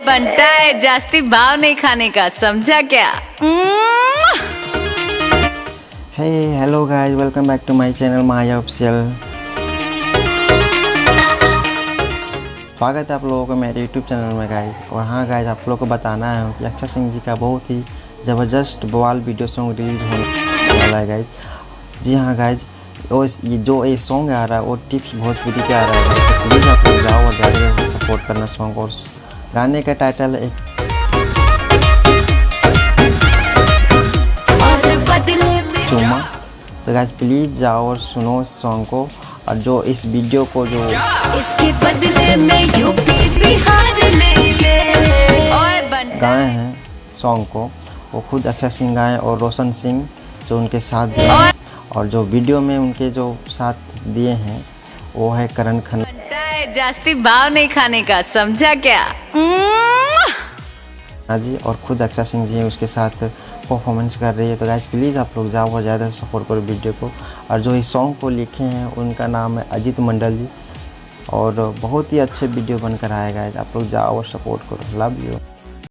बनता है जास्ती भाव नहीं खाने का, समझा क्या? Hey hello guys, welcome back to my channel Maya official. स्वागत है आप लोगों को मेरे यूट्यूब चैनल में गाइस। और हाँ गाइस, आप लोगों को बताना है कि अक्षर सिंह जी का बहुत ही ज़बरदस्त बवाल वीडियो सॉन्ग रिलीज़ होने वाला है गाइस। जी हाँ गाइस, ये सॉन्ग आ रहा है वो टिप्स भोजपुरी पे आ रहा है। तो प्लीज़ आप लोग जाओ और ज़्यादा से सपोर्ट करना सॉन्ग। और गाने का टाइटल है चुम्मा। तो गाइस प्लीज़ जाओ और सुनो इस सॉन्ग को। और जो इस वीडियो को जो इसके बदले में यूपी बिहार ले ले गाए हैं सॉन्ग को, वो खुद अक्षर सिंह गाए और रोशन सिंह जो उनके साथ दिए हैं। और जो वीडियो में उनके जो साथ दिए हैं वो है करण खन्ना। बनता है जास्ती भाव नहीं खाने का, समझा क्या? हाँ जी, और खुद अक्षर सिंह जी उसके साथ परफॉर्मेंस कर रही है। तो गाइस प्लीज़ आप लोग जाओ और ज़्यादा सपोर्ट करो वीडियो को। और जो इस सॉन्ग को लिखे हैं उनका नाम है अजीत मंडल जी। और बहुत ही अच्छे वीडियो बनकर आएगा, आप लोग जाओ और सपोर्ट करो। Love you.